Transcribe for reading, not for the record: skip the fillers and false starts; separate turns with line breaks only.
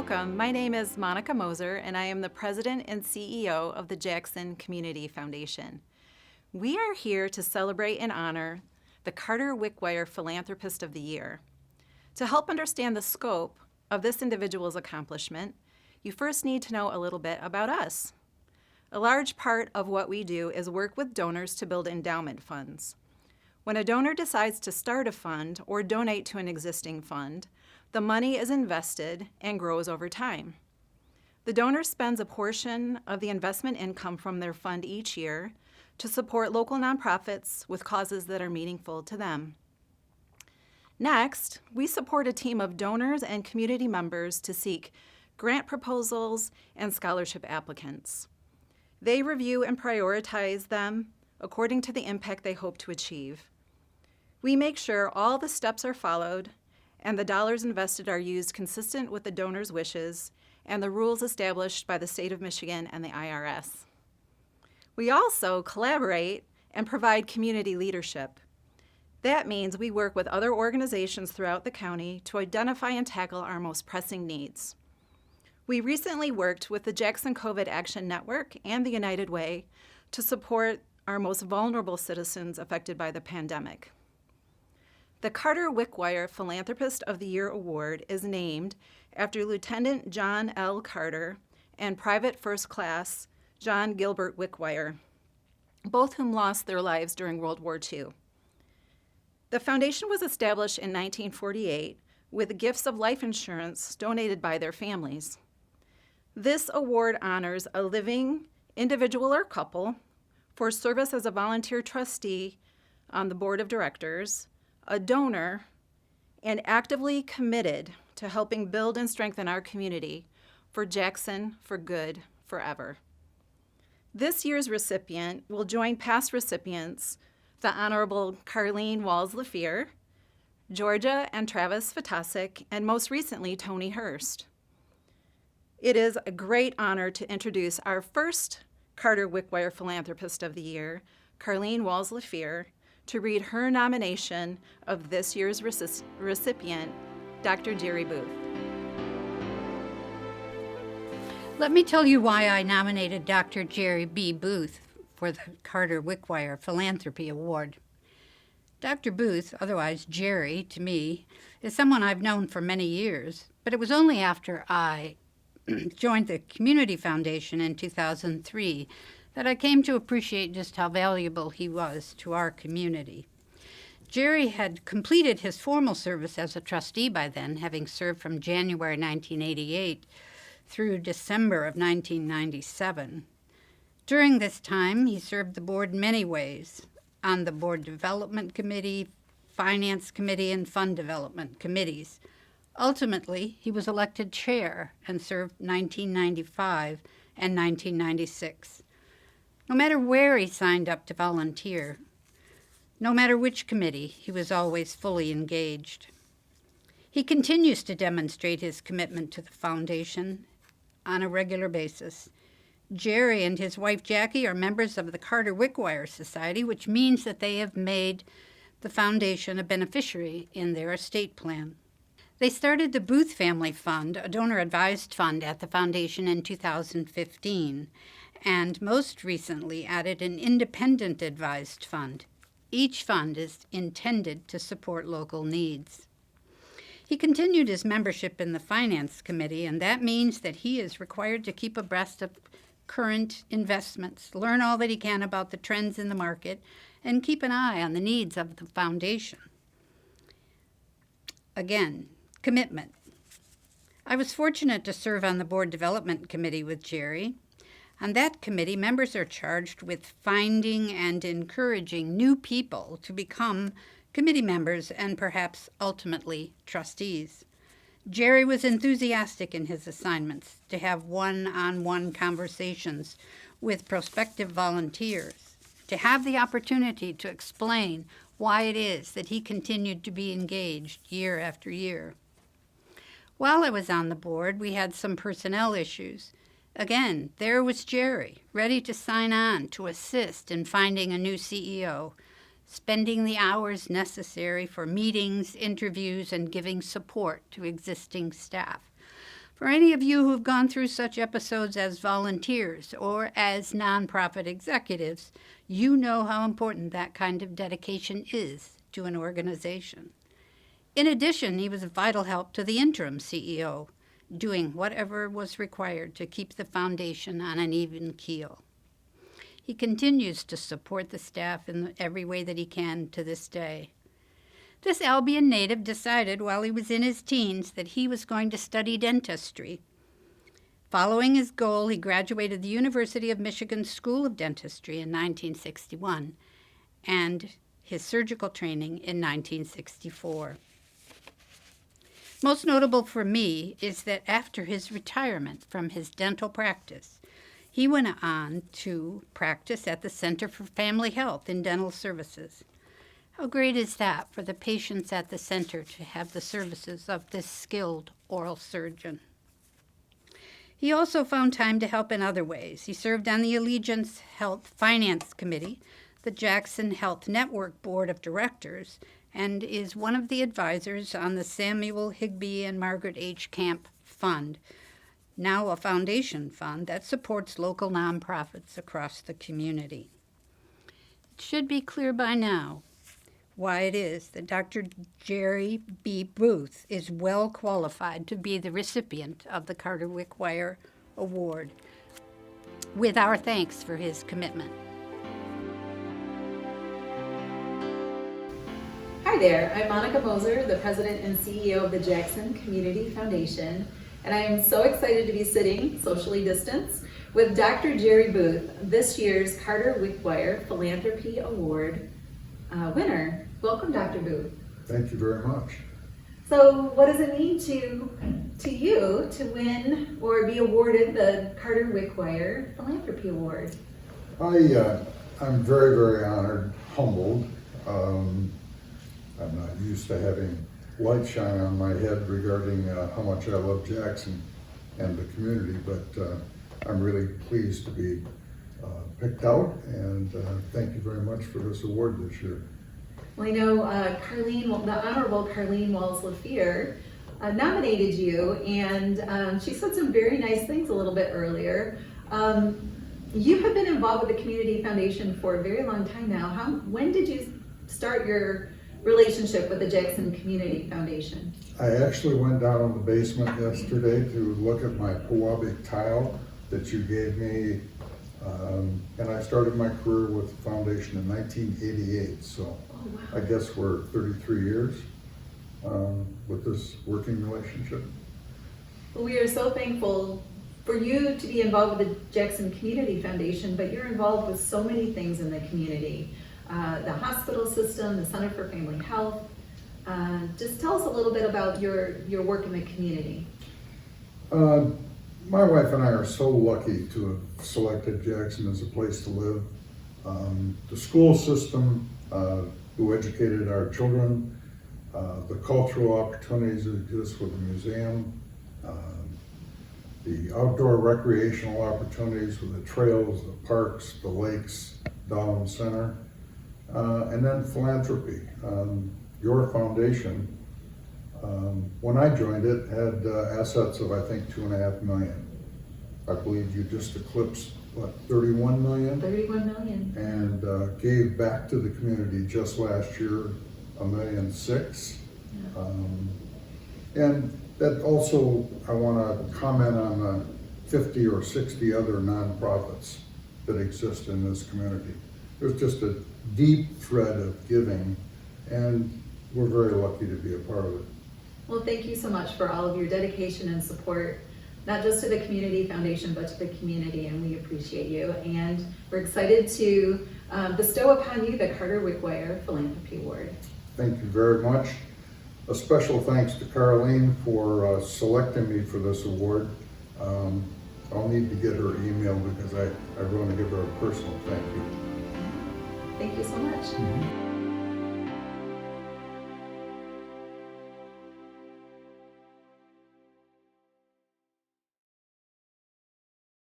Welcome. My name is Monica Moser, and I am the President and CEO of the Jackson Community Foundation. We are here to celebrate and honor the Carter Wickwire Philanthropist of the Year. To help understand the scope of this individual's accomplishment, you first need to know a little bit about us. A large part of what we do is work with donors to build endowment funds. When a donor decides to start a fund or donate to an existing fund, the money is invested and grows over time. The donor spends a portion of the investment income from their fund each year to support local nonprofits with causes that are meaningful to them. Next, we support a team of donors and community members to seek grant proposals and scholarship applicants. They review and prioritize them according to the impact they hope to achieve. We make sure all the steps are followed and the dollars invested are used consistent with the donor's wishes and the rules established by the state of Michigan and the IRS. We also collaborate and provide community leadership. That means we work with other organizations throughout the county to identify and tackle our most pressing needs. We recently worked with the Jackson COVID Action Network and the United Way to support our most vulnerable citizens affected by the pandemic. The Carter Wickwire Philanthropist of the Year Award is named after Lieutenant John L. Carter and Private First Class John Gilbert Wickwire, both whom lost their lives during World War II. The foundation was established in 1948 with gifts of life insurance donated by their families. This award honors a living individual or couple for service as a volunteer trustee on the board of directors, a donor, and actively committed to helping build and strengthen our community for Jackson for good forever. This year's recipient will join past recipients, the Honorable Carleen Walls-Lafier, Georgia and Travis Fatasic, and most recently, Tony Hurst. It is a great honor to introduce our first Carter Wickwire Philanthropist of the Year, Carleen Walls-Lafier, to read her nomination of this year's recipient, Dr. Jerry Booth.
Let me tell you why I nominated Dr. Jerry B. Booth for the Carter Wickwire Philanthropy Award. Dr. Booth, otherwise Jerry to me, is someone I've known for many years, but it was only after I joined the Community Foundation in 2003 that I came to appreciate just how valuable he was to our community. Jerry had completed his formal service as a trustee by then, having served from January 1988 through December of 1997. During this time, he served the board many ways, on the Board Development Committee, Finance Committee, and Fund Development Committees. Ultimately, he was elected chair and served 1995 and 1996. No matter where he signed up to volunteer, no matter which committee, he was always fully engaged. He continues to demonstrate his commitment to the foundation on a regular basis. Jerry and his wife Jackie are members of the Carter Wickwire Society, which means that they have made the foundation a beneficiary in their estate plan. They started the Booth Family Fund, a donor-advised fund at the foundation in 2015, and most recently added an independent advised fund. Each fund is intended to support local needs. He continued his membership in the Finance Committee, and that means that he is required to keep abreast of current investments, learn all that he can about the trends in the market, and keep an eye on the needs of the foundation. Again, commitment. I was fortunate to serve on the Board Development Committee with Jerry. On that committee, members are charged with finding and encouraging new people to become committee members and perhaps ultimately trustees. Jerry was enthusiastic in his assignments to have one-on-one conversations with prospective volunteers, to have the opportunity to explain why it is that he continued to be engaged year after year. While I was on the board, we had some personnel issues. Again, there was Jerry, ready to sign on to assist in finding a new CEO, spending the hours necessary for meetings, interviews, and giving support to existing staff. For any of you who've gone through such episodes as volunteers or as nonprofit executives, you know how important that kind of dedication is to an organization. In addition, he was a vital help to the interim CEO, doing whatever was required to keep the foundation on an even keel. He continues to support the staff in every way that he can to this day. This Albion native decided while he was in his teens that he was going to study dentistry. Following his goal, he graduated the University of Michigan School of Dentistry in 1961 and his surgical training in 1964. Most notable for me is that after his retirement from his dental practice, he went on to practice at the Center for Family Health in Dental Services. How great is that for the patients at the center to have the services of this skilled oral surgeon? He also found time to help in other ways. He served on the Allegiance Health Finance Committee, the Jackson Health Network Board of Directors, and is one of the advisors on the Samuel Higbee and Margaret H. Camp Fund, now a foundation fund that supports local nonprofits across the community. It should be clear by now why it is that Dr. Jerry B. Booth is well qualified to be the recipient of the Carter Wickwire Award, with our thanks for his commitment.
Hi there, I'm Monica Moser, the President and CEO of the Jackson Community Foundation, and I am so excited to be sitting, socially distanced, with Dr. Jerry Booth, this year's Carter Wickwire Philanthropy Award winner. Welcome, Dr. Booth.
Thank you very much.
So what does it mean to you to win or be awarded the Carter Wickwire Philanthropy Award?
I'm very, very honored, humbled. I'm not used to having light shine on my head regarding how much I love Jackson and the community, but I'm really pleased to be picked out, and thank you very much for this award this year.
Well, I know the Honorable Carleen Walls-Lafier nominated you, and she said some very nice things a little bit earlier. You have been involved with the Community Foundation for a very long time now. When did you start your relationship with the Jackson Community Foundation?
I actually went down in the basement yesterday to look at my Pewabic tile that you gave me, and I started my career with the foundation in 1988, so
Oh, wow.
I guess we're 33 years with this working relationship.
Well, we are so thankful for you to be involved with the Jackson Community Foundation, but you're involved with so many things in the community. The hospital system, the Center for Family Health. Just tell us a little bit about your work in the community.
My wife and I are so lucky to have selected Jackson as a place to live. The school system, who educated our children, the cultural opportunities that exist with the museum, the outdoor recreational opportunities with the trails, the parks, the lakes, Dahlem Center, and then philanthropy. Your foundation, when I joined it, had assets of I think $2.5 million. I believe you just eclipsed, what, 31 million?
31 million.
And gave back to the community just last year $1.6 million.
Yeah.
And that also, I want to comment on the 50 or 60 other nonprofits that exist in this community. There's just a deep thread of giving, and we're very lucky to be a part of it.
Well, thank you so much for all of your dedication and support, not just to the Community Foundation, but to the community, and we appreciate you. And we're excited to bestow upon you the Carter Wickwire Philanthropy Award.
Thank you very much. A special thanks to Carleen for selecting me for this award. I'll need to get her email because I want to give her a personal thank you.
Thank you so much.
Mm-hmm.